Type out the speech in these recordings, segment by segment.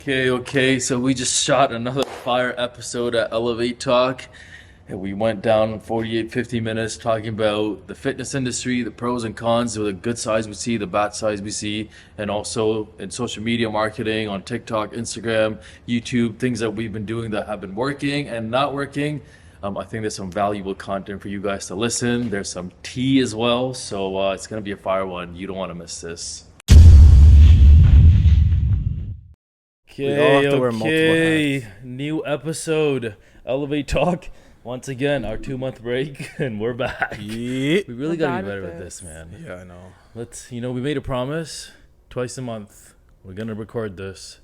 Okay. So we just shot another fire episode at Elevate Talk. And we went down 48, 50 minutes talking about the fitness industry, the pros and cons, the good sides we see, the bad sides we see, and also in social media marketing on TikTok, Instagram, YouTube, things that we've been doing that have been working and not working. I think there's some valuable content for you guys to listen. There's some tea as well. So it's going to be a fire one. You don't want to miss this. We all Okay, have to wear multiple hats. New episode. Elevate Talk. Once again, our 2 month break, and we're back. Yeah. We really We're gotta bad be better at with this, this. man. Yeah, I know. We made a promise twice a month. We're gonna record this.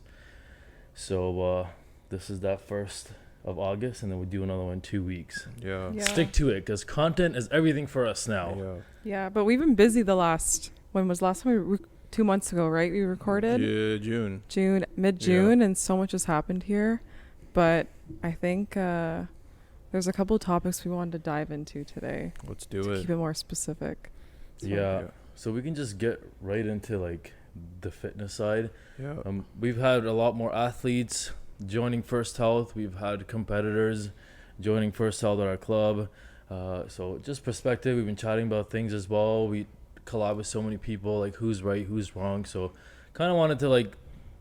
So, this is that 1st of August, and then we do another one in 2 weeks. Yeah. Yeah. Stick to it, because content is everything for us now. Yeah. Yeah, but we've been busy the last. When was last time 2 months ago, right? We recorded Yeah, June. mid-June, and so much has happened here. But I think there's a couple topics we wanted to dive into today Let's do to it. keep it more specific. So- Yeah. So we can just get right into like the fitness side. Yeah. We've had a lot more athletes joining First Health. We've had competitors joining First Health at our club. So just perspective, we've been chatting about things as well. We collab with so many people, like who's right, who's wrong. So kind of wanted to like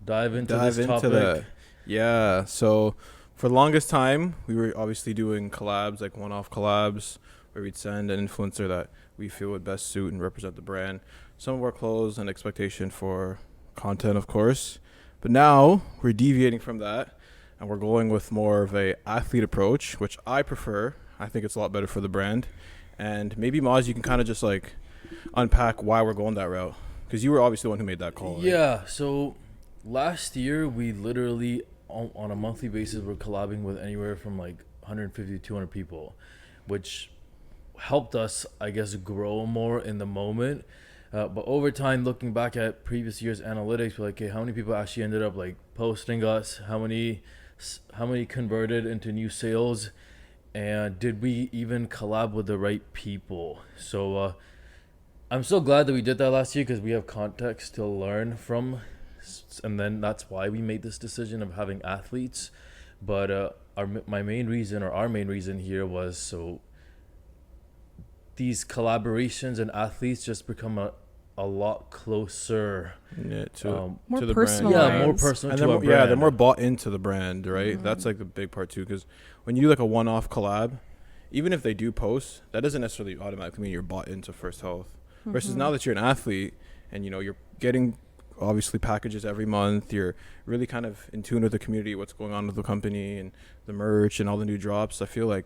dive into this topic. that. Yeah. So for the longest time, we were obviously doing collabs, like one-off collabs, where we'd send an influencer that we feel would best suit and represent the brand. Some of our clothes and expectation for content, of course. But now we're deviating from that, and we're going with more of a athlete approach, which I prefer. I think it's a lot better for the brand. And maybe Maz, you can kind of just like unpack why we're going that route, because you were obviously the one who made that call. Right? Yeah. So last year, we literally on a monthly basis were collabing with anywhere from like 150 to 200 people, which helped us, I guess, grow more in the moment. But over time, looking back at previous years' analytics, we're like, okay, how many people actually ended up like posting us? How many converted into new sales? And did we even collab with the right people? So I'm so glad that we did that last year because we have context to learn from, and then that's why we made this decision of having athletes. But our main reason here was so these collaborations and athletes just become a lot closer. Yeah, More to the personal. brand. Yeah, more Lines. personal And to our they're brand. more bought into the brand, right? Mhm. That's like the big part too, because when you do like a one-off collab, even if they do post, that doesn't necessarily automatically mean you're bought into First Health. Versus now that you're an athlete and you're getting obviously packages every month, you're really kind of in tune with the community, what's going on with the company and the merch and all the new drops. I feel like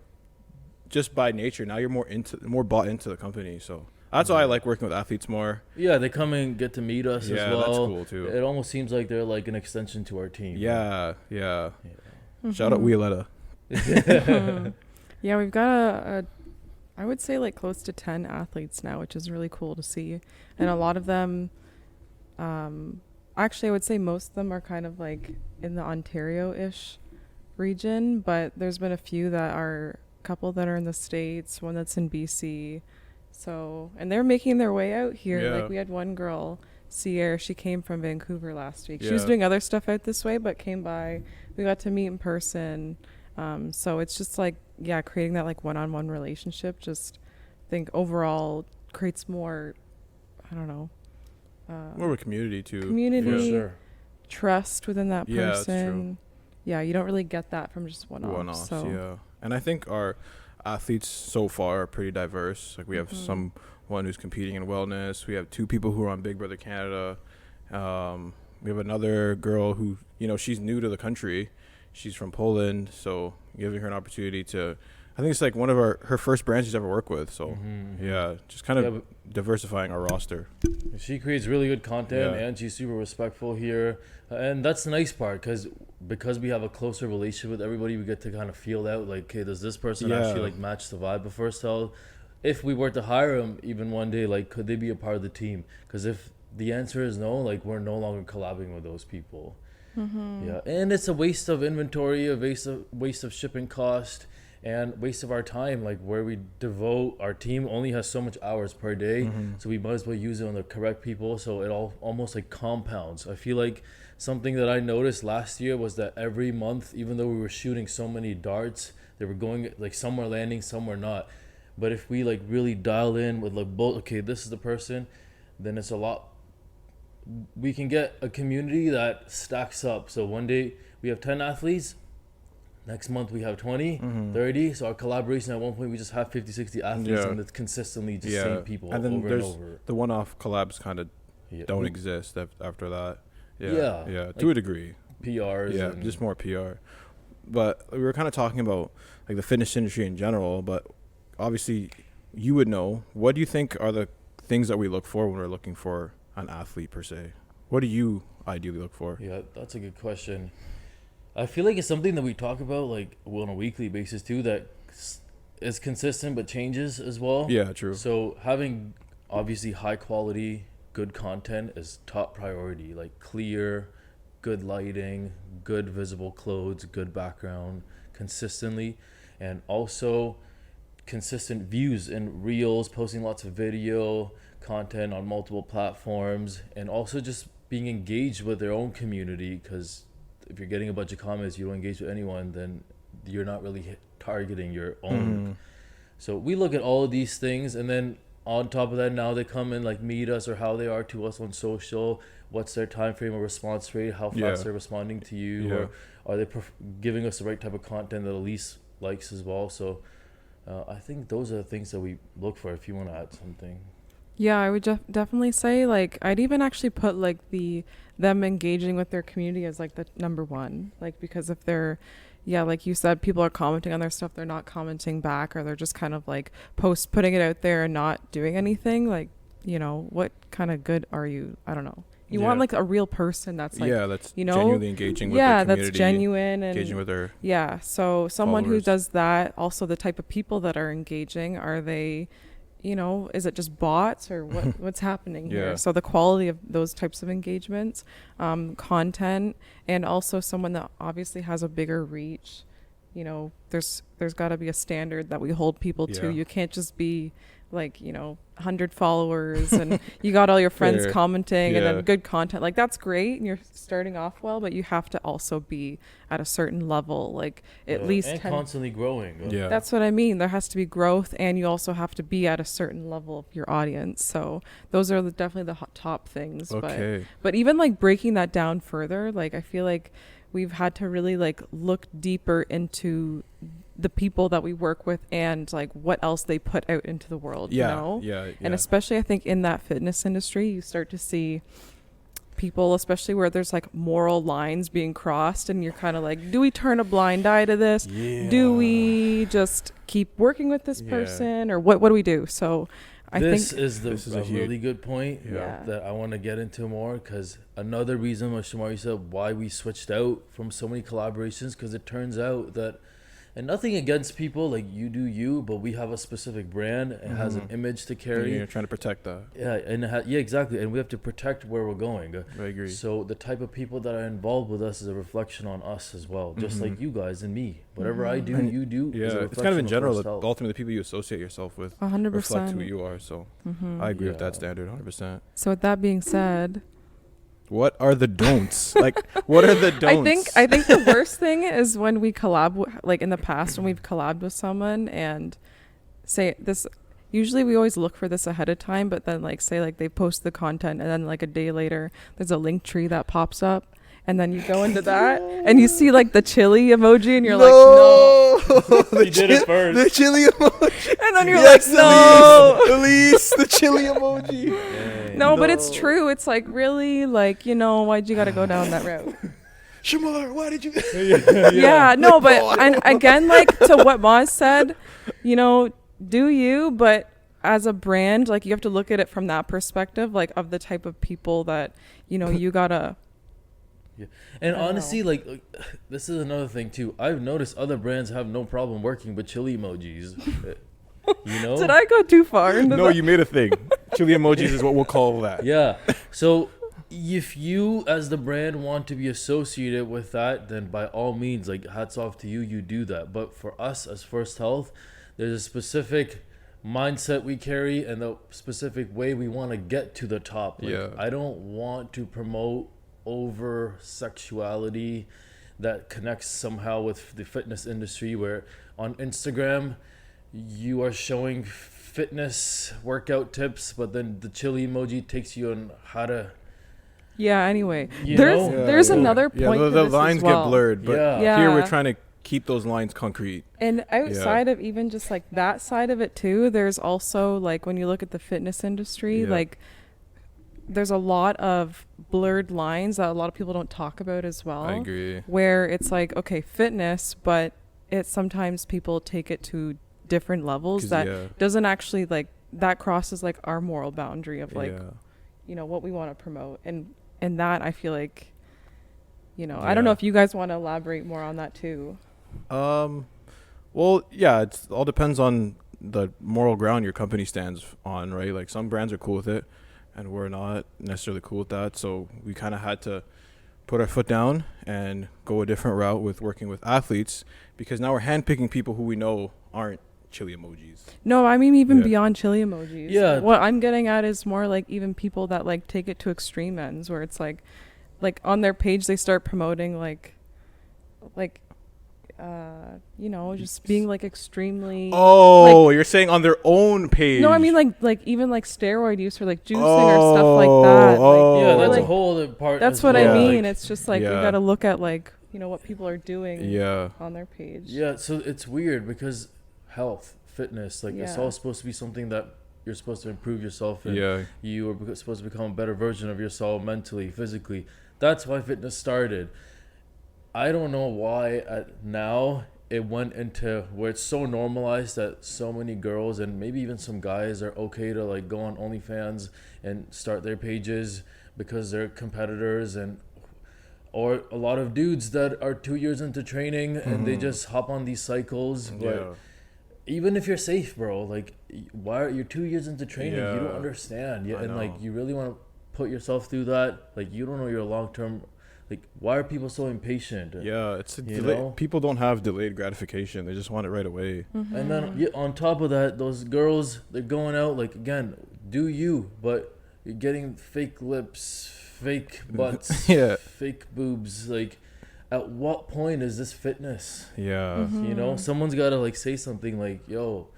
just by nature now you're more bought into the company. So that's why I like working with athletes more. Yeah, they come and get to meet us as Yeah, well. that's cool too. It almost seems like they're like an extension to our team. Yeah. Mhm. Shout out Violetta. Mhm. Yeah, we've got I would say like close to 10 athletes now, which is really cool to see. And a lot of them, actually I would say most of them are kind of like in the Ontario-ish region, but there's been a couple that are in the States, one that's in BC. So, and they're making their way out here. Yeah. Like we had one girl, Sierra, she came from Vancouver last week. She was Yeah. doing other stuff out this way, but came by. We got to meet in person. So it's just like, yeah, creating that like one-on-one relationship, just think overall creates more, I don't know, More of a community too. community, For sure. trust within that person. Yeah, that's true. Yeah, you don't really get that from just one-off. One-offs, So yeah. And I think our athletes so far are pretty diverse. Like we have someone who's competing in wellness. We have 2 people who are on Big Brother Canada. We have another girl who, she's new to the country. She's from Poland, so giving her an opportunity to, I think it's like one of her first brands she's ever worked with. So yeah, just kind of diversifying our roster. She creates really good content, Yeah. and she's super respectful here, and that's the nice part because we have a closer relationship with everybody. We get to kind of feel out like, okay, does this person Yeah. actually like match the vibe of First Health? If we were to hire them, even one day, like, could they be a part of the team? Because if the answer is no, like, we're no longer collabing with those people. Yeah, and it's a waste of inventory, a waste of shipping cost, and waste of our time, like where we devote our team only has so much hours per day, so we might as well use it on the correct people, so it all almost like compounds. I feel like something that I noticed last year was that every month, even though we were shooting so many darts, they were going like some were landing, some were not. But if we like really dial in with like both, okay, this is the person, then it's a lot. We can get a community that stacks up. So one day we have 10 athletes, next month we have 20, 30. So our collaboration at one point we just have 50, 60 athletes, and it's consistently just same people and then over there's and over. the one-off collabs kind of Yeah. don't exist after that. Yeah, to like a degree. PRs. Yeah, and just more PR. But we were kind of talking about like the fitness industry in general, but obviously you would know. What do you think are the things that we look for when we're looking for an athlete per se? What do you ideally look for? Yeah, that's a good question. I feel like it's something that we talk about like on a weekly basis too, that is consistent but changes as well. Yeah, true. So having obviously high quality, good content is top priority. Like clear, good lighting, good visible clothes, good background, consistently, and also consistent views and reels, posting lots of video content on multiple platforms, and also just being engaged with their own community, because if you're getting a bunch of comments, you don't engage with anyone, then you're not really targeting your own. So we look at all of these things, and then on top of that, now they come and like meet us, or how they are to us on social, what's their time frame or response rate, how fast they're responding to you, or are they giving us the right type of content that Elise likes as well. So I think those are the things that we look for. If you want to add something. Yeah, I would definitely say, like, I'd even actually put like them engaging with their community as like the number one, like, because if they're, yeah, like you said, people are commenting on their stuff, they're not commenting back, or they're just kind of like putting it out there and not doing anything, like, you know, what kind of good are you? I don't know. You want like a real person that's like, that's you know, genuinely engaging with their community. That's genuine and engaging with their so someone followers. who does that. Also, the type of people that are engaging, are they, you know, is it just bots, or what's happening here? So the quality of those types of engagements, content, and also someone that obviously has a bigger reach. You know, there's got to be a standard that we hold people to. You can't just be like, you know, 100 followers and you got all your friends commenting and then good content. Like, that's great and you're starting off well, but you have to also be at a certain level, like at least and constantly growing. That's what I mean. There has to be growth, and you also have to be at a certain level of your audience. So those are definitely the top things. But even like breaking that down further, like I feel like we've had to really like look deeper into the people that we work with and like what else they put out into the world, you know? And especially I think in that fitness industry, you start to see people, especially where there's like moral lines being crossed, and you're kind of like, do we turn a blind eye to this? Do we just keep working with this person, or what do we do? So this is a really good point that I want to get into more, because another reason, what Shamari said, why we switched out from so many collaborations, because it turns out that, and nothing against people, like you do you, but we have a specific brand. It has an image to carry. You're trying to protect that. Exactly. And we have to protect where we're going. I agree. So the type of people that are involved with us is a reflection on us as well, just like you guys and me. Whatever I do, you do. Yeah, it's kind of in general that ultimately the people you associate yourself with 100% reflect who you are. So I agree with that standard 100%. So with that being said, what are the don'ts? Like, what are the don'ts? I think the worst thing is when we collab, like in the past when we've collabed with someone and say this. Usually we always look for this ahead of time, but then like say like they post the content and then like a day later there's a link tree that pops up, and then you go into that and you see like the chili emoji and you're like, no. You did it first. The chili emoji. And then you're like, no. Elise, the chili emoji. No, but it's true. It's like, really, like, you know, why'd you got to go down that route? Shamar, why did you? No, but and again, like to what Maz said, you know, do you, but as a brand, like you have to look at it from that perspective, like of the type of people that, you know, you gotta. Yeah. And honestly, like this is another thing too. I've noticed other brands have no problem working with chili emojis. You know? Did I go too far into No, that? you made a thing. Chili emojis is what we'll call that. Yeah. So if you as the brand want to be associated with that, then by all means, like, hats off to you, you do that. But for us as First Health, there's a specific mindset we carry and the specific way we want to get to the top. Like, Yeah. I don't want to promote over sexuality that connects somehow with the fitness industry, where on Instagram you are showing fitness workout tips, but then the chili emoji takes you on how to, Yeah. Anyway, you there's know? Yeah, there's yeah. another point. Yeah, to the this lines as well. get blurred, but Yeah. here we're Yeah. trying to keep those lines concrete. And outside of even just like that side of it too, there's also like when you look at the fitness industry, Yeah. like there's a lot of blurred lines that a lot of people don't talk about as well. I agree. Where it's like, okay, fitness, but it's sometimes people take it to different levels 'Cause, that yeah, doesn't actually like that crosses like our moral boundary of like, yeah. you know, what we want to promote. And that I feel like, you know, I don't know Yeah. if you guys want to elaborate more on that too. Well, yeah, it all depends on the moral ground your company stands on, right? Like some brands are cool with it, and we're not necessarily cool with that. So we kind of had to put our foot down and go a different route with working with athletes, because now we're handpicking people who we know aren't chili emojis. No, I mean even Yeah. beyond chili emojis. Yeah. What I'm getting at is more like even people that like take it to extreme ends where it's like on their page they start promoting like you know, just being like extremely Oh, you're saying on their own page? No, I mean like even like steroid use or like juicing or stuff like that. Oh, Yeah, or, that's like, a whole other part. that's as what well. I mean. Like, It's just like you Yeah. got to look at like, you know, what people are doing yeah, on their page. yeah, so it's weird because health, fitness, like it's Yeah. all supposed to be something that you're supposed to improve yourself in. yeah, You are supposed to become a better version of yourself mentally, physically. That's why fitness started. I don't know why now it went into where it's so normalized that so many girls and maybe even some guys are okay to like go on OnlyFans and start their pages because they're competitors, and or a lot of dudes that are 2 years into training and they just hop on these cycles. But yeah. even if you're safe, bro, like why are you 2 years into training? You don't Yeah. understand. Yeah, I and like know. you really want to put yourself through that. Like you don't know your long term. Like why are people so impatient? Yeah, it's a You know? people don't have delayed gratification. They just want it right away. And then yeah, on top of that, those girls, they're going out like, again, do you, but you're getting fake lips, fake butts, Yeah. fake boobs. Like, at what point is this fitness? Yeah. You know, someone's got to like say something like, yo,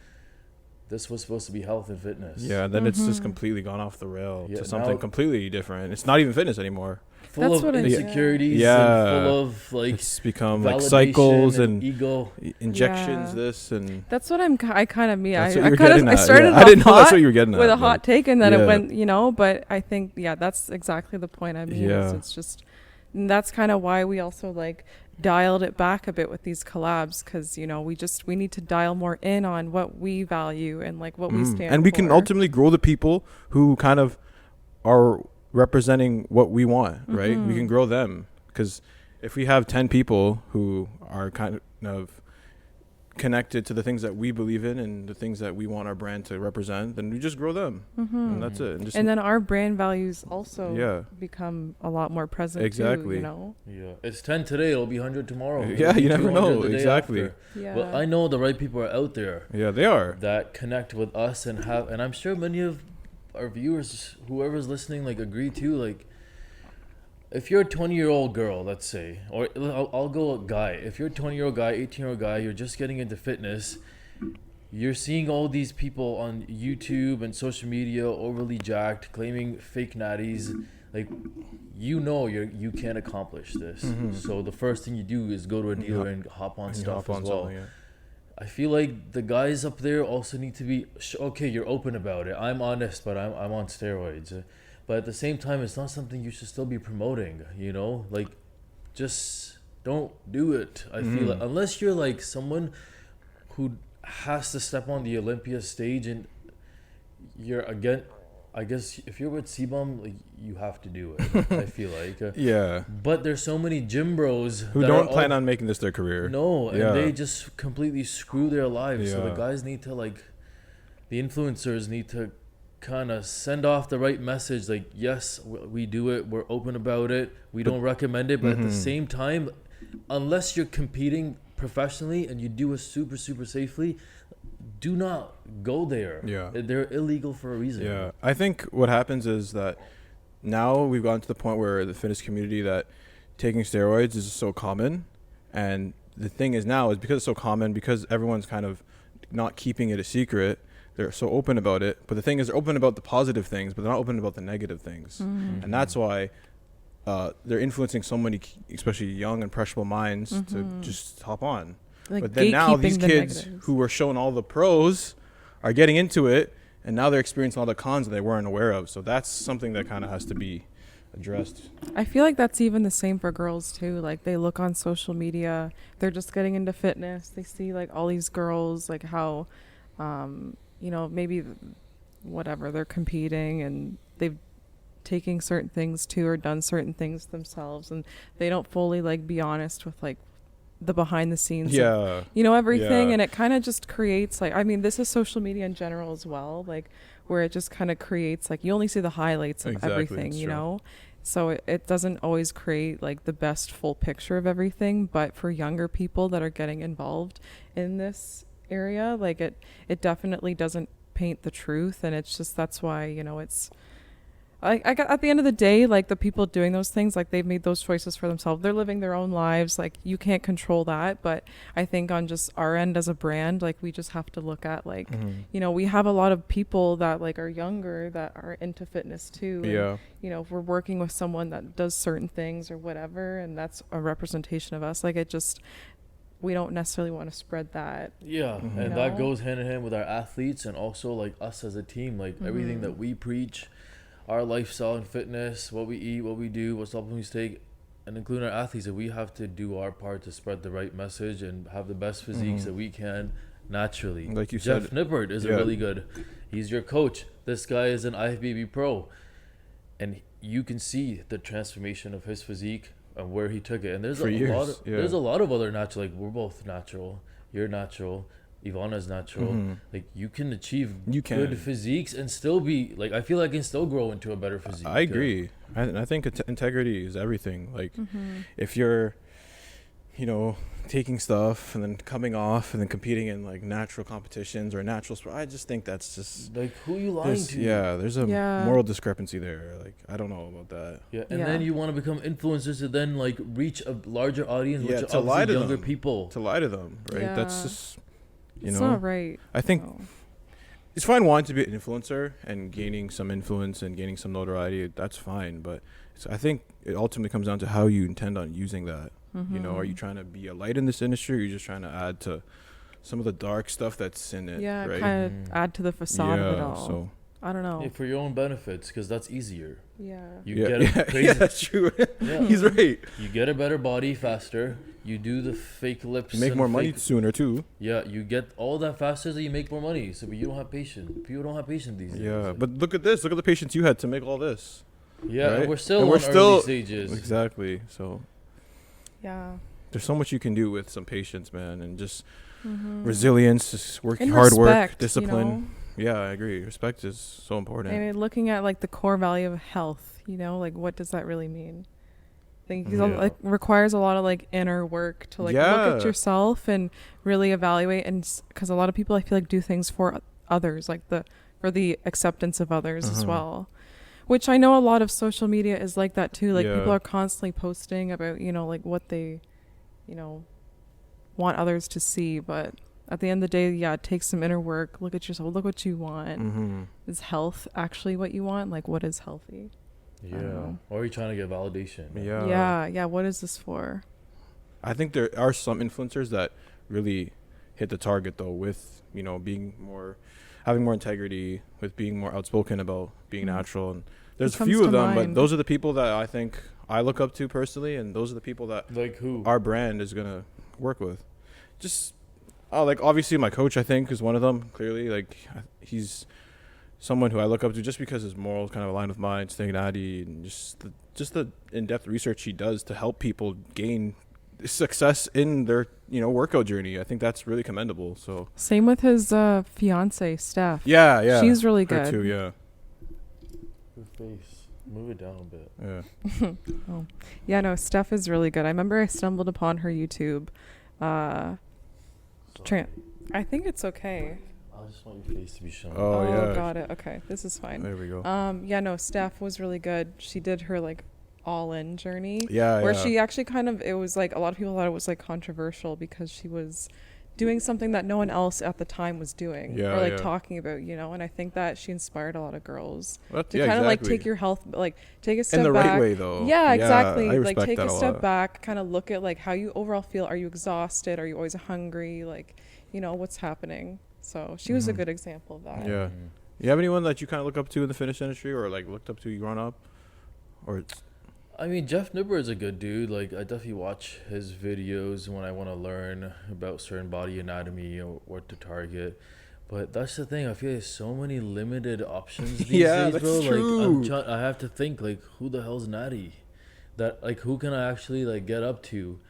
this was supposed to be health and fitness. Yeah, then it's just completely gone off the rail Yeah, to something now- completely different. It's not even fitness anymore. Full That's of what I- insecurities Yeah. and full of like It's become like validation cycles and ego. injections, Yeah. this and That's what I kind of mean. that's what I you're kind getting of I at. started Yeah. off I didn't know that's hot what you were getting with at. a hot take, and then Yeah. it went, you know. But I think that's exactly the point I mean. Yeah. It's just and that's kind of why we also like dialed it back a bit with these collabs, because you know we need to dial more in on what we value and like what we stand and we for. can ultimately grow the people who kind of are representing what we want, right? We can grow them, because if we have 10 people who are kind of connected to the things that we believe in and the things that we want our brand to represent, then we just grow them, and that's it. And just and then our brand values also Yeah. become a lot more present too, Exactly. you know. Yeah, it's 10 today. It'll be 100 tomorrow. Yeah, It'll be you never 200 know. the day Exactly. after. Yeah. But I know the right people are out there yeah, they are. that connect with us and have, and I'm sure many of our viewers, whoever's listening, like agree too. Like, if you're a 20-year-old girl, let's say, or I'll go a guy. If you're a 20-year-old guy, 18-year-old guy, you're just getting into fitness. You're seeing all these people on YouTube and social media overly jacked, claiming fake natties. Like, you know you can't accomplish this. So the first thing you do is go to a dealer and hop on And you stuff hop on as well. something, yeah. I feel like the guys up there also need to be okay. You're open about it. I'm honest, but I'm on steroids. But at the same time, it's not something you should still be promoting. You know, like just don't do it. I feel like unless you're like someone who has to step on the Olympia stage and you're again. I guess if you're with CBUM, like, you have to do it. I feel like. Yeah. But there's so many gym bros Who that don't are plan all- on making this their career. no, and Yeah. they just completely screw their lives. So the Yeah. guys need to like, the influencers need to kind of send off the right message, like, yes, we do it, we're open about it, we don't recommend it, but at the same time, unless you're competing professionally and you do it super super safely, do not go there. Yeah. They're illegal for a reason. Yeah, I think what happens is that now we've gotten to the point where the fitness community that taking steroids is so common, and the thing is now is because it's so common, because everyone's kind of not keeping it a secret, they're so open about it. But the thing is, they're open about the positive things, but they're not open about the negative things. And that's why they're influencing so many, especially young impressionable minds, to just hop on. Like But then now these gatekeeping the kids negatives. who were shown all the pros are getting into it, and now they're experiencing all the cons that they weren't aware of. So that's something that kind of has to be addressed. I feel like that's even the same for girls too. Like they look on social media, they're just getting into fitness. They see like all these girls, like how, maybe whatever, they're competing and they've taking certain things too or done certain things themselves, and they don't fully like be honest with like the behind the scenes of, everything. Yeah. And it kind of just creates like, I mean, this is social media in general as well, like where it just kind of creates like you only see the highlights of Exactly, everything, it's you true. know. So it doesn't always create like the best full picture of everything. But for younger people that are getting involved in this area, like it definitely doesn't paint the truth. And it's just, that's why, it's I got, at the end of the day, like the people doing those things, like they've made those choices for themselves. They're living their own lives. Like you can't control that. But I think on just our end as a brand, like we just have to look at like, we have a lot of people that like are younger that are into fitness too. And, if we're working with someone that does certain things or whatever, and that's a representation of us, like we don't necessarily want to spread that. Yeah, and that goes hand in hand with our athletes and also like us as a team. Like everything that we preach, our lifestyle and fitness, what we eat, what we do, what supplements we take, and including our athletes, that we have to do our part to spread the right message and have the best physiques that we can naturally. Like you Jeff said, Nippert is a really good. He's your coach. This guy is an IFBB pro, and you can see the transformation of his physique and where he took it. And there's For years, lot of, there's a lot of other natural. Like we're both natural. You're natural. Ivana's natural. Like you can achieve good physiques and still be like, I feel like I can still grow into a better physique. I agree. I think integrity is everything. Like if you're, taking stuff and then coming off and then competing in like natural competitions or natural sport, I just think that's just like, who you lying to? there's a moral discrepancy there. Like I don't know about that. Yeah, and then you want to become influencers to then like reach a larger audience, which to are lie to younger them. people. To lie to them, right? Yeah. That's just It's not right. I think it's fine wanting to be an influencer and gaining some influence and gaining some notoriety. That's fine, but I think it ultimately comes down to how you intend on using that. Are you trying to be a light in this industry, or are you just trying to add to some of the dark stuff that's in it? Yeah, right? kind of add to the facade of it all. So I don't know. Yeah, for your own benefits, because that's easier. Yeah. You get a crazy. yeah, that's true. Yeah. He's right. You get a better body faster. You do the fake lips. You make and more money fake- sooner too. Yeah, you get all that faster, so you make more money. So, but you don't have patience. People don't have patience these days. Yeah, Like, but look at this. Look at the patience you had to make all this. yeah, right? and we're still And on early stages. Exactly. So Yeah. there's so much you can do with some patience, man, and just resilience, just working And hard respect, work, discipline. Yeah, I agree. Respect is so important. I mean, looking at like the core value of health, like what does that really mean? I think it like requires a lot of like inner work to like look at Yeah. yourself and really evaluate, and because a lot of people I feel like do things for others, like for the acceptance of others as well. Which I know a lot of social media is like that too. Like people are constantly posting about, like what they, want others to see. But at the end of the day, it takes some inner work. Look at yourself. Look what you want. Is health actually what you want? Like what is healthy? Yeah. Or are you trying to get validation? Yeah. What is this for? I think there are some influencers that really hit the target though with, having more integrity, with being more outspoken about being natural. And there's a few of them, but those are the people that I think I look up to personally, and those are the people that Like who? our brand is going to work with. Just like obviously my coach, I think, is one of them. Clearly, like he's someone who I look up to just because his morals kind of align with mine, staying natty, and just the in-depth research he does to help people gain success in their workout journey. I think that's really commendable. So Same with his fiance Steph. yeah, She's really her good. too. Yeah, face. Move it down a bit. Yeah. Oh. Yeah, no, Steph is really good. I remember I stumbled upon her YouTube. Sorry. I think it's okay. I just want your face to be shown. Oh, yeah. Got it. Okay, this is fine. There we go. Yeah, no, Steph was really good. She did her like all-in journey. Yeah, Where yeah. she actually kind of, it was like a lot of people thought it was like controversial because she was doing something that no one else at the time was doing Yeah, or like yeah. talking about, you know. And I think that she inspired a lot of girls Well, to yeah, kind of like exactly. take your health, like take a step in the back. right way, though. Yeah, exactly. I Like respect take that a a step lot. back, kind of look at like how you overall feel. Are you exhausted? Are you always hungry? Like, you know, what's happening? So she was a Mhm. good example of that. Yeah. You have anyone that you kind of look up to in the fitness industry, or like looked up to growing up, or it's I mean, Jeff Nipper is a good dude. Like, I definitely watch his videos when I want to learn about certain body anatomy or what to target. But that's the thing. I feel there's so many limited options these Yeah, days, that's bro. true. Like, I have to think, like, who the hell's Natty? That, like, who can I actually, like, get up to?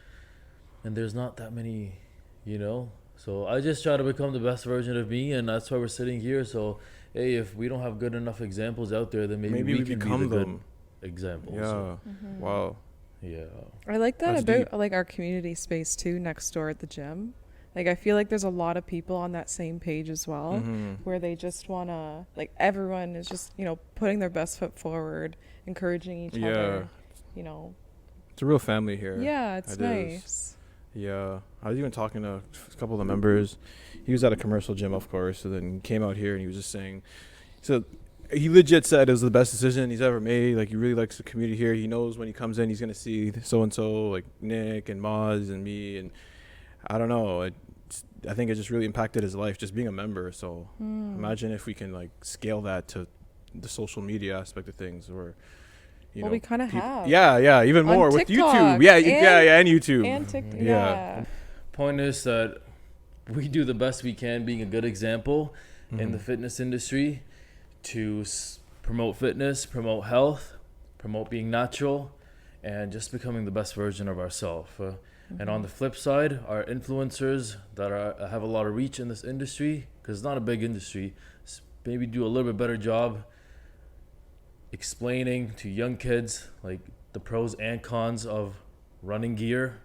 And there's not that many, you know? So I just try to become the best version of me, and that's why we're sitting here. So, hey, if we don't have good enough examples out there, then maybe we can become be the them. good examples. Yeah. Mhm. Wow. Yeah. I like that That's about deep. like our community space too next door at the gym. Like I feel like there's a lot of people on that same page as well Mhm. where they just want to like everyone is just, you know, putting their best foot forward, encouraging each Yeah. other, you know. It's a real family here. Yeah, it's It is. nice. Yeah. I was even talking to a couple of the members. He was at a commercial gym, of course, so then he came out here and he was just saying, so he legit said it was the best decision he's ever made. Like, he really likes the community here. He knows when he comes in, he's going to see so-and-so, like Nick and Maz and me. And I don't know. I think it just really impacted his life, just being a member. So imagine if we can, like, scale that to the social media aspect of things, or, you Well, know. we kind of have. Yeah, even On more with TikTok YouTube. Yeah, and- and YouTube. And TikTok. Yeah. Yeah. Point is that we do the best we can being a good example in the Mhm. fitness industry to promote fitness, promote health, promote being natural, and just becoming the best version of ourselves. And on the flip side, our influencers that have a lot of reach in this industry, because it's not a big industry, maybe do a little bit better job explaining to young kids like the pros and cons of running gear,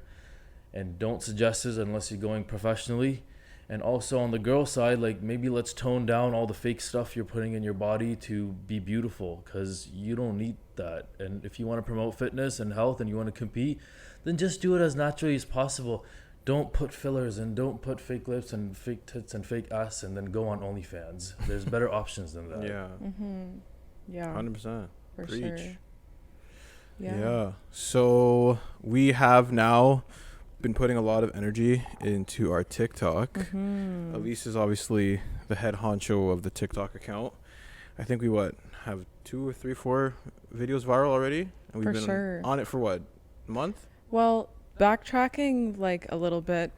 and don't suggest this unless you're going professionally. And also on the girl side, like maybe let's tone down all the fake stuff you're putting in your body to be beautiful, because you don't need that. And if you want to promote fitness and health and you want to compete, then just do it as naturally as possible. Don't put fillers and don't put fake lips and fake tits and fake ass and then go on OnlyFans. There's better options than that. Yeah. Yeah. 100%. For Preach. sure. Yeah. So we have now been putting a lot of energy into our TikTok. Mm-hmm. Elise is obviously the head honcho of the TikTok account. I think we have 2 or 3, 4 videos viral already, and we've For been sure. on it for what, a month? Well, backtracking like a little bit,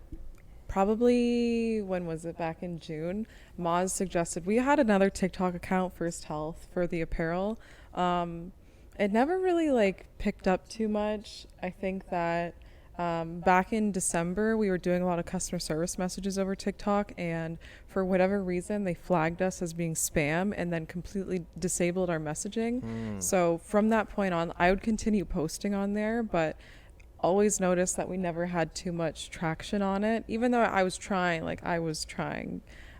probably when was it? Back in June, Maz suggested we had another TikTok account, First Health, for the apparel. It never really like picked up too much. I think that back in December we were doing a lot of customer service messages over TikTok, and for whatever reason they flagged us as being spam and then completely disabled our messaging. So from that point on, I would continue posting on there, but always noticed that we never had too much traction on it, even though I was trying.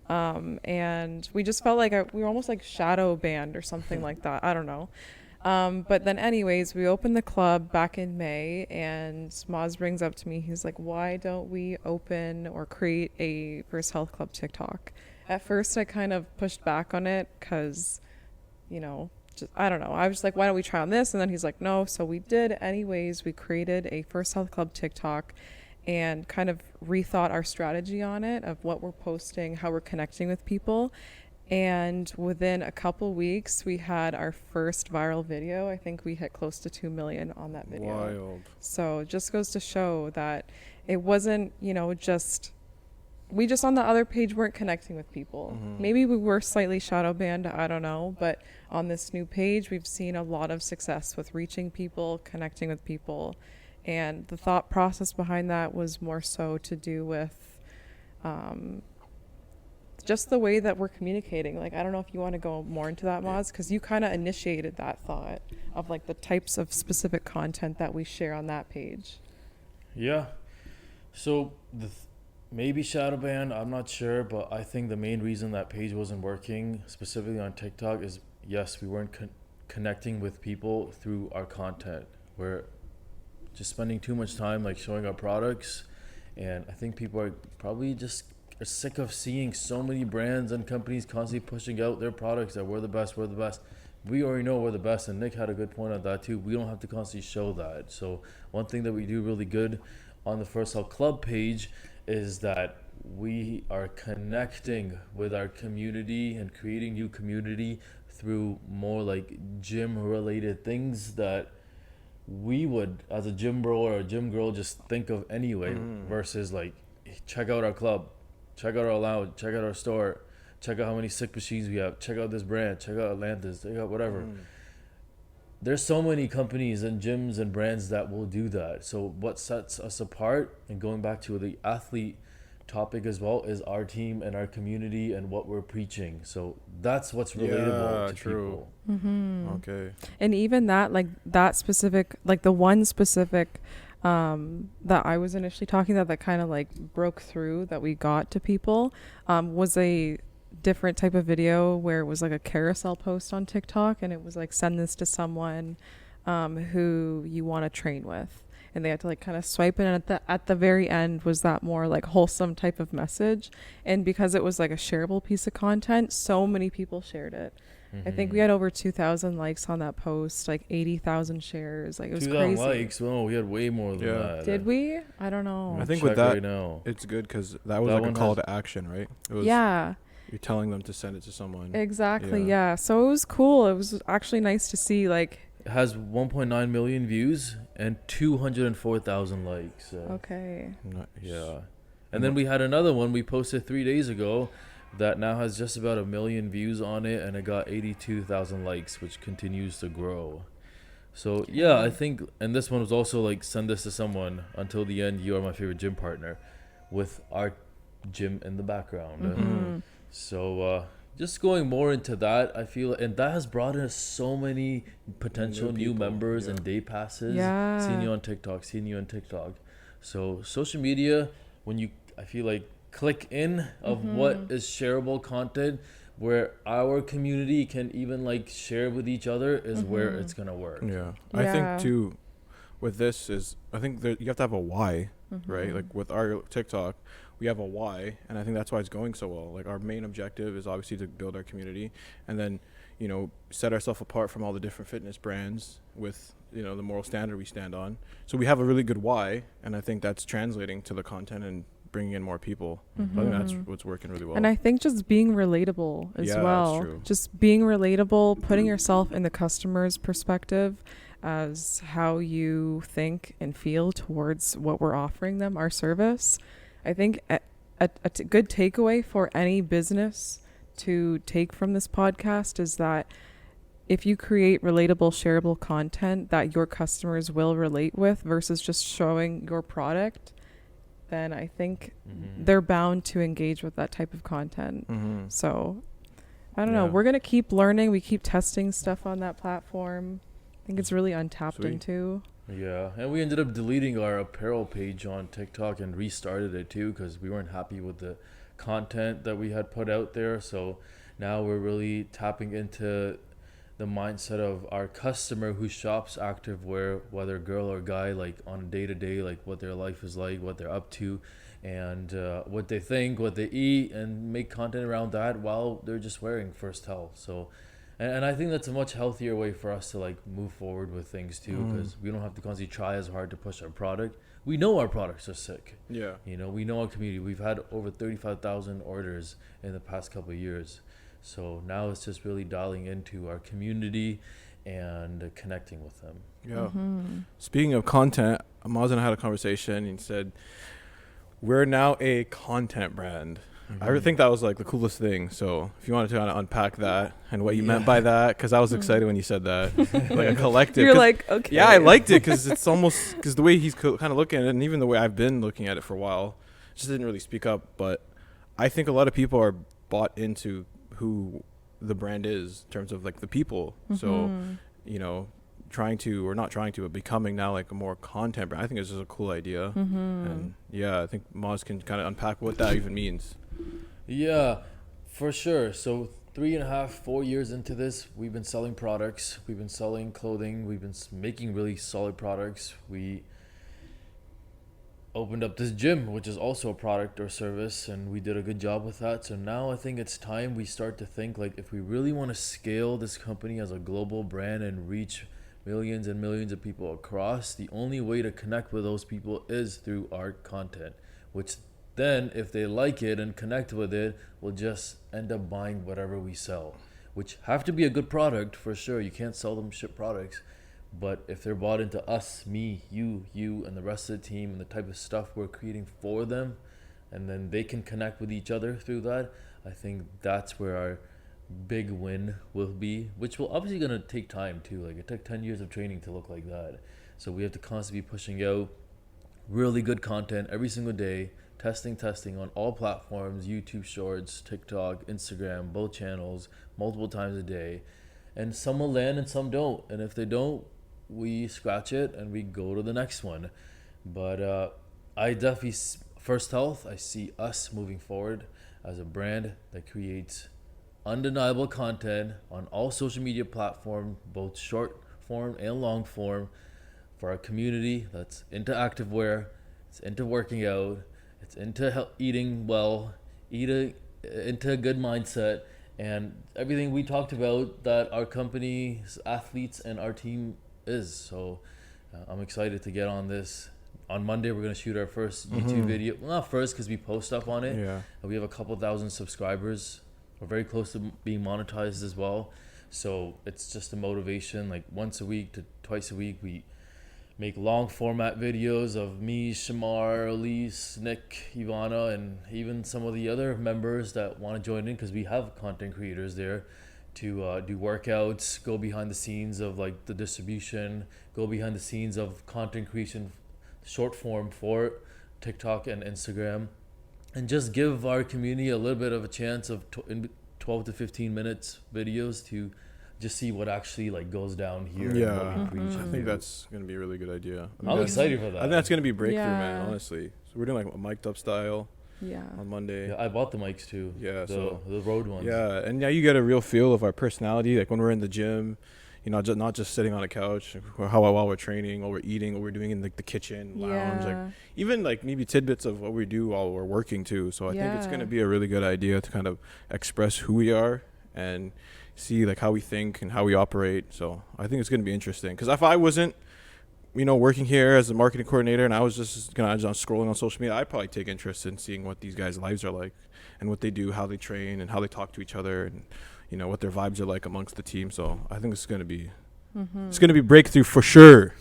And we just felt like we were almost like shadow banned or something like that. I don't know. But then anyways, we opened the club back in May, and Maz brings up to me, he's like, why don't we open or create a First Health Club TikTok? At first I kind of pushed back on it because, you know, I don't know. I was like, why don't we try on this? And then he's like, no. So we did anyways. We created a First Health Club TikTok and kind of rethought our strategy on it of what we're posting, how we're connecting with people. And within a couple weeks, we had our first viral video. I think we hit close to 2 million on that video. Wild. So it just goes to show that it wasn't, you know, we just on the other page weren't connecting with people. Maybe we were slightly shadow banned, I don't know. But on this new page, we've seen a lot of success with reaching people, connecting with people. And the thought process behind that was more so to do with just the way that we're communicating. Like, I don't know if you want to go more into that, Maz, because you kind of initiated that thought of like the types of specific content that we share on that page. Yeah. So maybe shadow ban, I'm not sure, but I think the main reason that page wasn't working specifically on TikTok is, yes, we weren't connecting with people through our content. We're just spending too much time like showing our products, and I think people are probably just are sick of seeing so many brands and companies constantly pushing out their products that we're the best, we're the best. We already know we're the best, and Nick had a good point on that too. We don't have to constantly show that. So one thing that we do really good on the First Help Club page is that we are connecting with our community and creating new community through more like gym related things that we would, as a gym bro or a gym girl, just think of anyway, versus like, check out our club, check out our lounge, check out our store, check out how many sick machines we have, check out this brand, check out Atlantis, check out whatever. There's so many companies and gyms and brands that will do that. So what sets us apart, and going back to the athlete topic as well, is our team and our community and what we're preaching. So that's what's relatable to people. Okay. And even that, like that specific, like the one specific that I was initially talking about that kind of like broke through that we got to people was a different type of video where it was like a carousel post on TikTok, and it was like, send this to someone who you want to train with, and they had to like kind of swipe it, and at the very end was that more like wholesome type of message. And because it was like a shareable piece of content, so many people shared it. I think we had over 2,000 likes on that post, like 80,000 shares. Like, it was 2,000 crazy. likes? No, we had way more than that. Did we? I don't know. I think Check with that, right now. it's good because that was That like a one call has- to action, right? It was, Yeah, you're telling them to send it to someone. exactly. Yeah. Yeah. So it was cool. It was actually nice to see, like, It has 1.9 million views and 204,000 likes. okay. Nice. Yeah. And then we had another one we posted 3 days ago that now has just about 1 million views on it, and it got 82,000 likes, which continues to grow. So yeah, I think, and this one was also like, send this to someone. Until the end, you are my favorite gym partner, with our gym in the background. So just going more into that, I feel, and that has brought us so many potential new people, members yeah. and day passes. Yeah. Seeing you on TikTok, seeing you on TikTok. So social media, when you, I feel like, click in of what is shareable content where our community can even like share with each other is where it's gonna work. Yeah. I Yeah. think too, with this is, I think that you have to have a why, right? Like with our TikTok, we have a why, and I think that's why it's going so well. Like, our main objective is obviously to build our community, and then, you know, set ourselves apart from all the different fitness brands with, you know, the moral standard we stand on. So we have a really good why, and I think that's translating to the content and bringing in more people. So I think that's what's working really well. And I think just being relatable as Yeah, that's well. true. Just being relatable, putting yourself in the customer's perspective as how you think and feel towards what we're offering them, our service. I think a good takeaway for any business to take from this podcast is that if you create relatable, shareable content that your customers will relate with versus just showing your product, then I think they're bound to engage with that type of content. So I don't know. Yeah. We're going to keep learning. We keep testing stuff on that platform. I think it's really untapped Sweet. into. Yeah, and we ended up deleting our apparel page on TikTok and restarted it too because we weren't happy with the content that we had put out there. So now we're really tapping into the mindset of our customer who shops activewear, whether girl or guy, like on a day-to-day, like what their life is like, what they're up to, and what they think, what they eat, and make content around that while they're just wearing First Health. So and I think that's a much healthier way for us to like move forward with things too, because we don't have to constantly try as hard to push our product. We know our products are sick. Yeah. You know, we know our community. We've had over 35,000 orders in the past couple of years. So now it's just really dialing into our community and connecting with them. Yeah. Speaking of content, Maz and I had a conversation, and he said, we're now a content brand. I think that was like the coolest thing. So if you wanted to kind of unpack that and what you meant by that, because I was excited when you said that, like a collective. You're 'cause- like, okay. yeah, I liked it because it's almost, because the way he's kind of looking at it, and even the way I've been looking at it for a while, just didn't really speak up. But I think a lot of people are bought into who the brand is in terms of like the people. So, you know, but becoming now like a more content brand. I think it's just a cool idea. And yeah, I think Moz can kind of unpack what that even means. Yeah, for sure. So 3.5, 4 years into this, we've been selling products. We've been selling clothing. We've been making really solid products. We opened up this gym, which is also a product or service, and we did a good job with that. So now I think it's time we start to think like, if we really want to scale this company as a global brand and reach millions and millions of people across, the only way to connect with those people is through our content, which then if they like it and connect with it, will just end up buying whatever we sell, which have to be a good product for sure. You can't sell them shit products. But if they're bought into us, me, you, and the rest of the team, and the type of stuff we're creating for them, and then they can connect with each other through that, I think that's where our big win will be, which will obviously going to take time too. Like, it took 10 years of training to look like that. So we have to constantly be pushing out really good content every single day, testing on all platforms, YouTube Shorts, TikTok, Instagram, both channels, multiple times a day. And some will land and some don't. And if they don't, we scratch it and we go to the next one. But I definitely, First Health, I see us moving forward as a brand that creates undeniable content on all social media platforms, both short form and long form, for our community that's into activewear, it's into working out, it's into eating well, into a good mindset, and everything we talked about that our company's athletes and our team is. So I'm excited to get on this. On Monday, we're going to shoot our first YouTube video. Well, not first, because we post stuff on it. Yeah. We have a couple thousand subscribers. We're very close to being monetized as well. So it's just a motivation. Like, once a week to twice a week, we make long format videos of me, Shamar, Elise, Nick, Ivana, and even some of the other members that want to join in, because we have content creators there to do workouts, go behind the scenes of like the distribution, go behind the scenes of content creation, short form for TikTok and Instagram, and just give our community a little bit of a chance of in 12 to 15 minutes videos to just see what actually like goes down here. Yeah. And what we preach I and think do. that's going to be a really good idea. I'm excited for that. I think that's going to be a breakthrough, man, Yeah. honestly. So we're doing like a mic'd up style Yeah. on Monday. Yeah, I bought the mics too. Yeah, the Rode ones. Yeah, and now you get a real feel of our personality, like when we're in the gym, you know, not just sitting on a couch, while we're training, while we're eating, what we're doing in like the kitchen, lounge, like even like maybe tidbits of what we do while we're working too. So I think it's going to be a really good idea to kind of express who we are and see like how we think and how we operate. So I think it's going to be interesting, because if I wasn't, you know, working here as a marketing coordinator and I was just scrolling on social media, I'd probably take interest in seeing what these guys' lives are like and what they do, how they train and how they talk to each other, and you know what their vibes are like amongst the team. So I think it's going to be breakthrough for sure.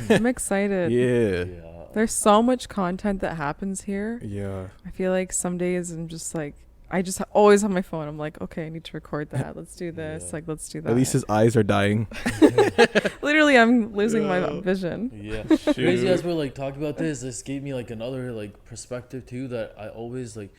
I'm excited. Yeah. There's so much content that happens here. Yeah. I feel like some days I'm just like, I just always have my phone. I'm like, okay, I need to record that. Let's do this. Yeah. Like, let's do that. At least his eyes are dying. Literally, I'm losing my vision. Yeah. Crazy as we're like talking about this gave me like another like perspective too, that I always like,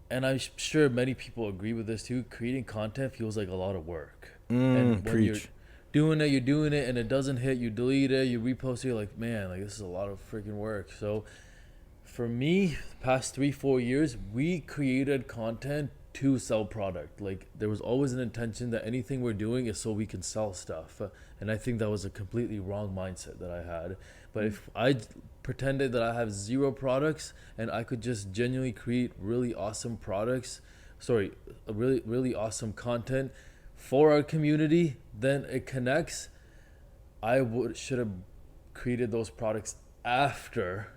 and I'm sure many people agree with this too. Creating content feels like a lot of work. And when you're Preach. you're doing it and it doesn't hit, you delete it, you repost it, you're like, man, like this is a lot of freaking work. So for me, the past 3-4 years, we created content to sell product. Like, there was always an intention that anything we're doing is so we can sell stuff. And I think that was a completely wrong mindset that I had. But if I pretended that I have 0 products and I could just genuinely create really awesome really awesome content for our community, then it connects. I should have created those products after,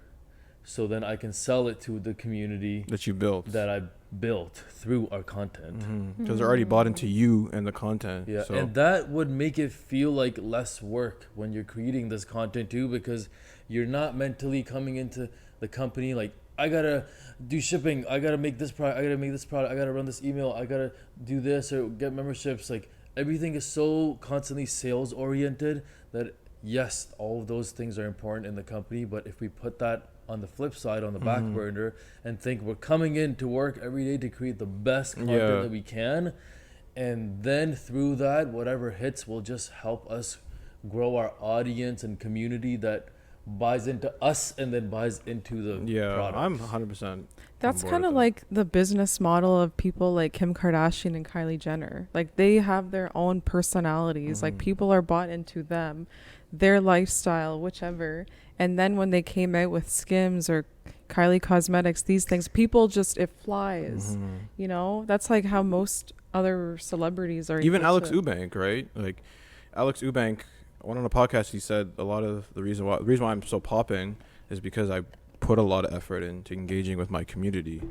so then I can sell it to the community That you built. that I built through our content. Because they're already bought into you and the content. Yeah, So. and that would make it feel like less work when you're creating this content too, because you're not mentally coming into the company like, I gotta do shipping, I gotta make this product, I gotta make this product, I gotta run this email, I gotta do this or get memberships. Like, everything is so constantly sales oriented that yes, all of those things are important in the company, but if we put that on the flip side, on the back burner, and think we're coming in to work every day to create the best content Yeah. that we can. And then through that, whatever hits will just help us grow our audience and community that buys into us and then buys into the Yeah, product. I'm 100%. That's on board kind of with like the business model of people like Kim Kardashian and Kylie Jenner. Like they have their own personalities. Like people are bought into them, their lifestyle, whichever. And then when they came out with Skims or Kylie Cosmetics, these things, people just, it flies. You know, that's like how most other celebrities are. Even able Alex to- Eubank, right? Like Alex Eubank, went on a podcast. He said a lot of the reason why I'm so popping is because I put a lot of effort into engaging with my community,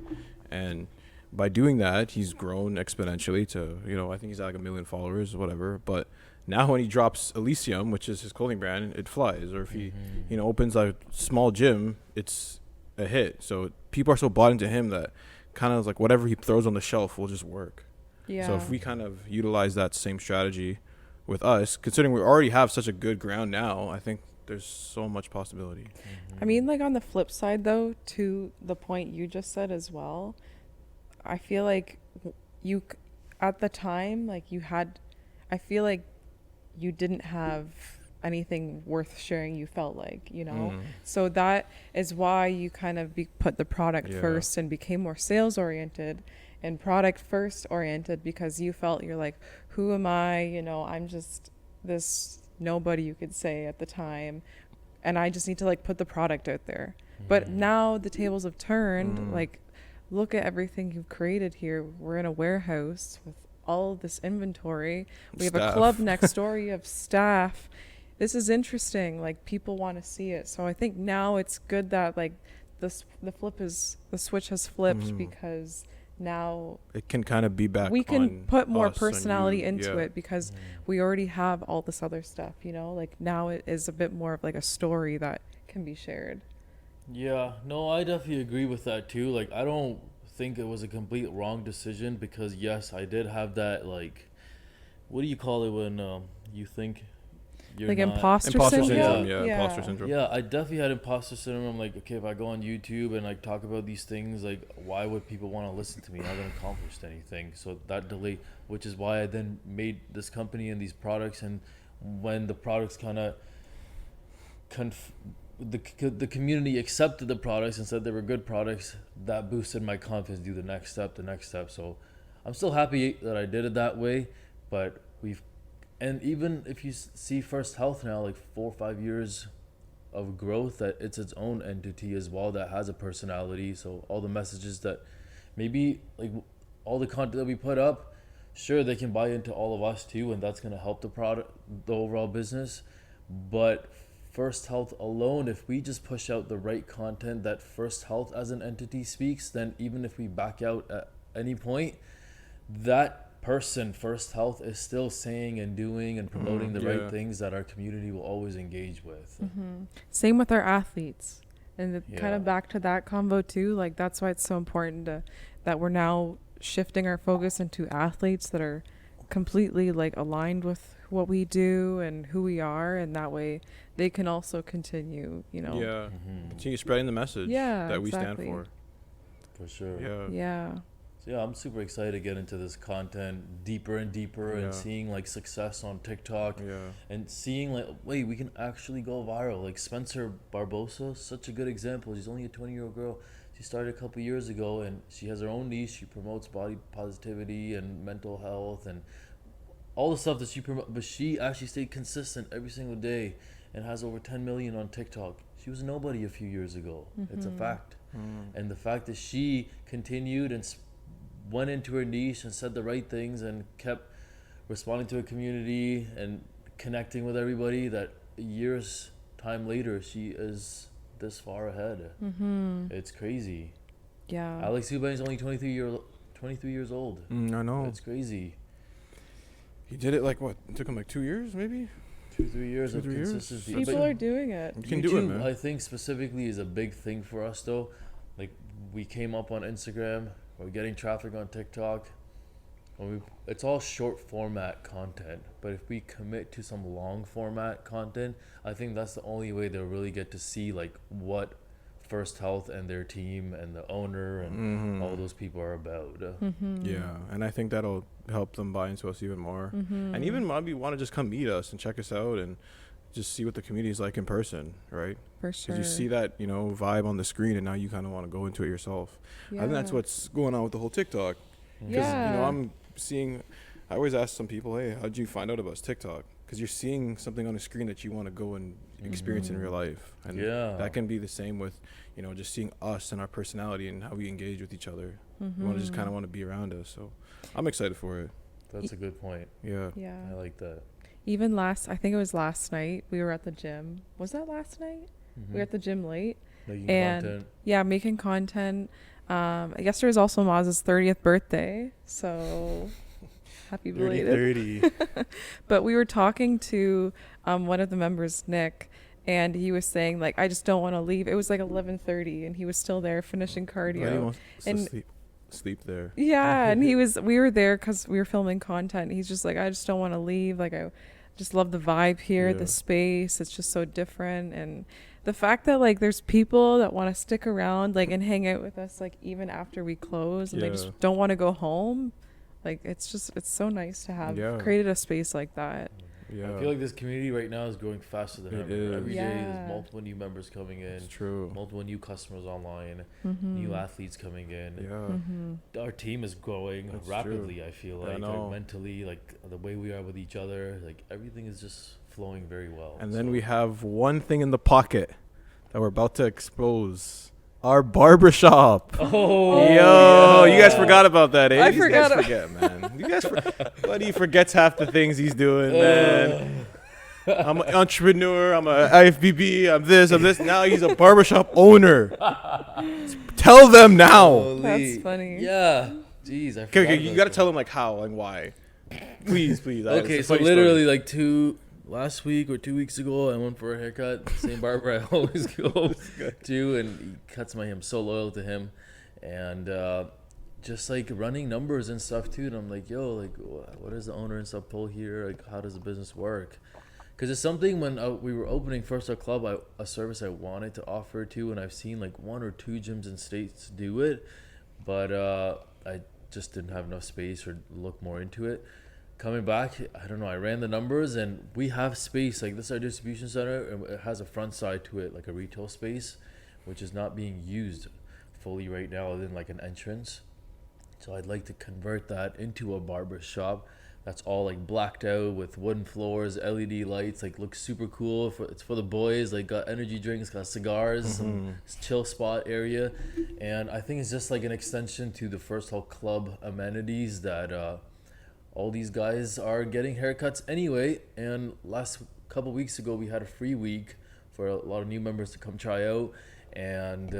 and by doing that, he's grown exponentially to, you know, I think he's at like 1 million followers, whatever. But now when he drops Elysium, which is his clothing brand, it flies. Or if he, you know, opens a small gym, it's a hit. So people are so bought into him that kind of like whatever he throws on the shelf will just work. Yeah. So if we kind of utilize that same strategy with us, considering we already have such a good ground now, I think there's so much possibility. I mean, like on the flip side, though, to the point you just said as well, I feel like at the time, like you had, I feel like you didn't have anything worth sharing, you felt like, you know? So that is why you kind of put the product Yeah. first and became more sales oriented and product first oriented, because you felt you're like, who am I? You know, I'm just this nobody, you could say at the time, and I just need to like put the product out there. But now the tables have turned. Like, look at everything you've created here. We're in a warehouse with all of this inventory. We have a Staff. club next door. You have staff. This is interesting. Like, people want to see it. So I think now it's good that like the switch has flipped, because now It can kind of be back. we can on put more us and personality you. into Yeah. it, because we already have all this other stuff, you know? Like, now it is a bit more of like a story that can be shared. Yeah, no, I definitely agree with that too. Like, I don't think it was a complete wrong decision, because yes, I did have that, like, what do you call it when you think you're Like not, imposter Imposter syndrome. syndrome, yeah, imposter syndrome. Yeah, I definitely had imposter syndrome. I'm like, okay, if I go on YouTube and like talk about these things, like, why would people want to listen to me? I haven't accomplished anything. So that delay, which is why I then made this company and these products. And when the products kind of the community accepted the products and said they were good products, that boosted my confidence to do the next step. So I'm still happy that I did it that way. But and even if you see First Health now, like 4 or 5 years of growth, that it's its own entity as well, that has a personality. So all the messages that maybe, like, all the content that we put up, sure, they can buy into all of us too, and that's going to help the overall business. But First Health alone, if we just push out the right content that First Health as an entity speaks, then even if we back out at any point, that person, First Health, is still saying and doing and promoting the right things that our community will always engage with. Same with our athletes. And kind Yeah. of back to that combo too, like that's why it's so important that we're now shifting our focus into athletes that are completely like aligned with what we do and who we are, and that way they can also continue, you know. Yeah. Continue spreading the message that we exactly. stand For sure. for. Yeah. Yeah. So yeah, I'm super excited to get into this content deeper and deeper, Yeah. and seeing like success on TikTok, Yeah. and seeing like, wait, we can actually go viral. Like Spencer Barbosa, such a good example. She's only a 20-year-old girl. She started a couple years ago, and she has her own niche. She promotes body positivity and mental health and all the stuff that she promotes. But she actually stayed consistent every single day and has over 10 million on TikTok. She was nobody a few years ago. It's a fact. And the fact that she continued and went into her niche and said the right things and kept responding to a community and connecting with everybody, that years time later she is this far ahead. It's crazy. Yeah. Alex Eubank is only 23 years old. I know. It's crazy. He did it like what? It took him like 2 years, maybe. 2-3 years of 2-3 years? consistency. People But are doing it. You can do it, YouTube, man. I think specifically is a big thing for us though. Like, we came up on Instagram, we're getting traffic on TikTok. It's all short format content, but if we commit to some long format content, I think that's the only way they'll really get to see like what First Health and their team and the owner and all those people are about. Yeah, and I think that'll help them buy into us even more, and even maybe want to just come meet us and check us out and just see what the community is like in person, right? For sure. Because you see that, you know, vibe on the screen, and now you kind of want to go into it yourself. I think that's what's going on with the whole TikTok. Because, you know, I'm seeing, I always ask some people, hey, how'd you find out about TikTok? Because you're seeing something on the screen that you want to go and experience in real life. And that can be the same with, you know, just seeing us and our personality and how we engage with each other. You want to just kind of want to be around us. So I'm excited for it. That's a good point. Yeah. Yeah. I like that. Even I think it was last night, we were at the gym. Was that last night? We were at the gym late. Making And content. yeah, making content. Yesterday was also Maz's 30th birthday. So happy belated. 30. But we were talking to one of the members, Nick, and he was saying, like, I just don't want to leave. It was like 11:30 and he was still there finishing cardio. Buddy wants to And sleep there. yeah, and we were there because we were filming content. He's just like, I just don't want to leave. Like, I just love the vibe here, the space. It's just so different. And the fact that, like, there's people that want to stick around, like, and hang out with us, like, even after we close, and they just don't want to go home. Like, it's so nice to have created a space like that. Yeah. I feel like this community right now is growing faster than ever. is. Every day there's multiple new members coming in. It's true. Multiple new customers online. New athletes coming in. Yeah. Our team is growing That's rapidly. true. I feel I like know. mentally, like the way we are with each other, like everything is just flowing very well. And then we have one thing in the pocket that we're about to expose. Our barbershop. Oh, Yo, you guys forgot about that, eh? I These forgot guys forget, man. You guys, buddy forgets half the things he's doing, man. I'm an entrepreneur. I'm a IFBB. I'm this. Now he's a barbershop owner. Tell them now. Holy. That's funny. Yeah. Jeez, I Okay, forgot you about got to that. tell them like how and why. Please. Okay, so literally like last week or 2 weeks ago, I went for a haircut. Same barber I always go to, and he cuts my hair. I'm so loyal to him, and just like running numbers and stuff too. And I'm like, yo, like, what does the owner and stuff pull here? Like, how does the business work? Because it's something when we were opening First Art Club, a service I wanted to offer to, and I've seen like 1 or 2 gyms in states do it, but I just didn't have enough space or look more into it. Coming back, I don't know, I ran the numbers and we have space. Like, this is our distribution center, and it has a front side to it, like a retail space, which is not being used fully right now other than like an entrance. So I'd like to convert that into a barber shop that's all like blacked out with wooden floors, LED lights, like looks super cool. It's for the boys, like got energy drinks, got cigars, some chill spot area. And I think it's just like an extension to the First Health Club amenities that all these guys are getting haircuts anyway. And last couple weeks ago, we had a free week for a lot of new members to come try out. And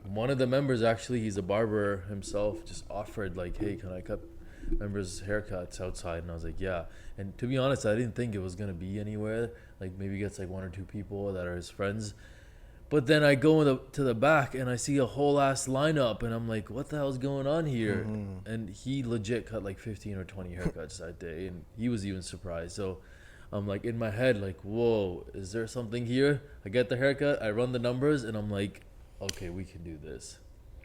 one of the members, actually, he's a barber himself, just offered like, hey, can I cut members' haircuts outside? And I was like, yeah. And to be honest, I didn't think it was going to be anywhere. Like, maybe gets like 1 or 2 people that are his friends. But then I go to the back and I see a whole ass lineup, and I'm like, what the hell's going on here? And he legit cut like 15 or 20 haircuts that day, and he was even surprised. So I'm like, in my head, like, whoa, is there something here? I get the haircut, I run the numbers, and I'm like, okay, we can do this.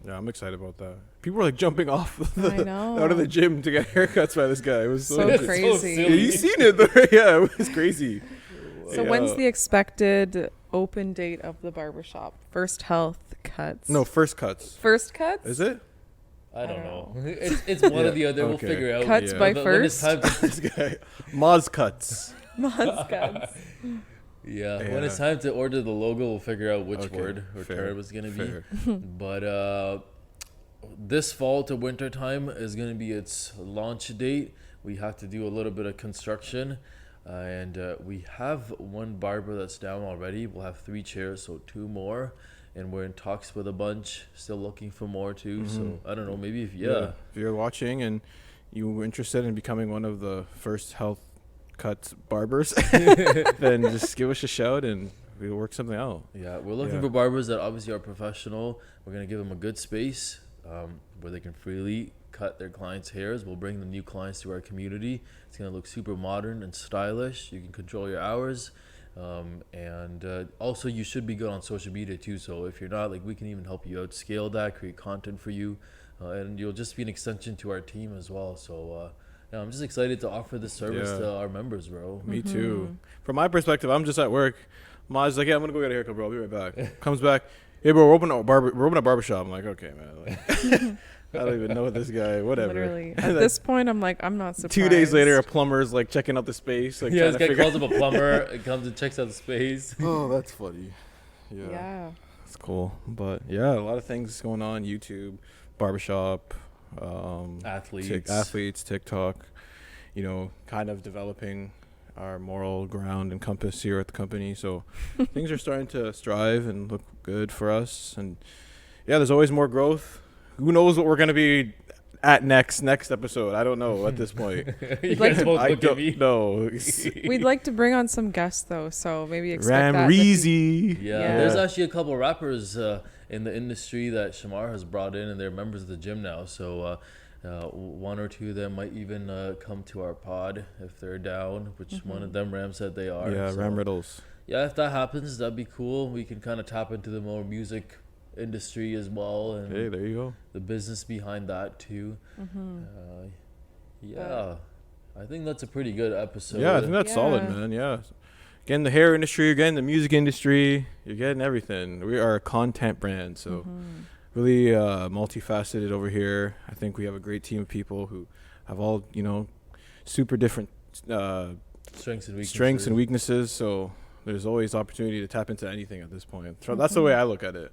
Yeah, I'm excited about that. People are like jumping off I know. out of the gym to get haircuts by this guy. It was So so crazy. Yeah, you seen it though? Yeah, it was crazy. So when's the expected open date of the barbershop? First Health Cuts. No, first cuts. First Cuts? Is it? I don't don't know. It's one or the other. We'll Okay. figure out. Cuts by But when it's first? time to- This guy, Moz cuts. Moz Cuts. Yeah, when Yeah. it's time to order the logo, we'll figure out which Okay, word or fair, term it's gonna be. fair. But this fall to winter time is gonna be its launch date. We have to do a little bit of construction, and we have one barber that's down already. We'll have 3 chairs, so 2 more, and we're in talks with a bunch. Still looking for more too. So I don't know. Maybe if If you're watching and you were interested in becoming one of the First Health Cuts barbers, then just give us a shout and we'll work something out. Yeah, we're looking Yeah. for barbers that obviously are professional. We're going to give them a good space where they can freely cut their clients' hairs. We'll bring the new clients to our community. It's going to look super modern and stylish. You can control your hours. And also, you should be good on social media too. So if you're not, like, we can even help you out scale that, create content for you, and you'll just be an extension to our team as well. So yeah, I'm just excited to offer this service Yeah. to our members, bro. Me too. From my perspective, I'm just at work. Maj's like, yeah, I'm gonna go get a haircut, bro. I'll be right back. Comes back, hey, bro, we're opening a barbershop. I'm like, okay, man. Like, I don't even know this guy. Whatever. Literally. At this point, I'm like, I'm not surprised. 2 days later, a plumber's like checking out the space. Like, Yeah, trying this to guy figure calls up a plumber, and comes and checks out the space. Oh, that's funny. Yeah. Yeah. It's cool. But yeah, a lot of things going on. YouTube, barbershop, athletes, TikTok, you know, kind of developing our moral ground and compass here at the company. So things are starting to strive and look good for us. And yeah, there's always more growth. Who knows what we're going to be at next episode? I don't know at this point. You like guys to- both I look at me. don't know. We'd like to bring on some guests though, so maybe expect Ram that. Reezy. Yeah, there's actually a couple rappers in the industry that Shamar has brought in, and they're members of the gym now. So one or two of them might even come to our pod if they're down, which one of them, Ram, said they are. Yeah, So, Ram Riddles. yeah, if that happens, that'd be cool. We can kind of tap into the more music industry as well, and Hey, there you go. the business behind that too. Yeah, I think that's a pretty good episode. Yeah, I think that's solid, Yeah. man. Yeah. Getting the hair industry, you're getting the music industry, you're getting everything. We are a content brand, so really multifaceted over here. I think we have a great team of people who have all, you know, super different strengths and weaknesses. So there's always opportunity to tap into anything at this point. So that's the way I look at it.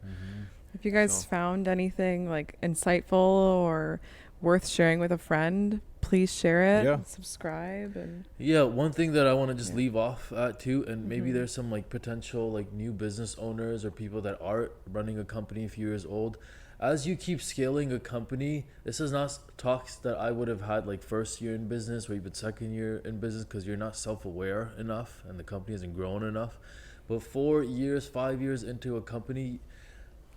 If you guys So. found anything like insightful or worth sharing with a friend, please share it. Yeah. Subscribe and Yeah, one thing that I want to just Yeah. leave off at too, and maybe Mhm. there's some like potential like new business owners or people that are running a company a few years old. As you keep scaling a company, this is not talks that I would have had like first year in business or even second year in business because you're not self-aware enough and the company hasn't grown enough. But 4 years, 5 years into a company,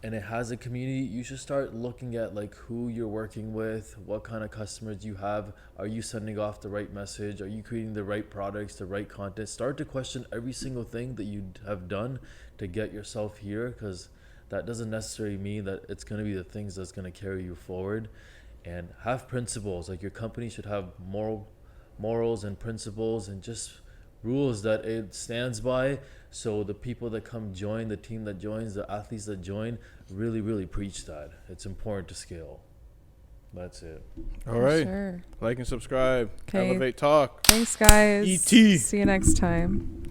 and it has a community, you should start looking at like who you're working with, what kind of customers you have. Are you sending off the right message? Are you creating the right products, the right content? Start to question every single thing that you have done to get yourself here, because that doesn't necessarily mean that it's going to be the things that's going to carry you forward. And have principles. Like your company should have morals and principles and just rules that it stands by, so the people that come join, the team that joins, the athletes that join, really preach that. It's important to scale. That's it. All right. Sure. Like and subscribe. Okay. Elevate Talk. Thanks guys. ET. See you next time.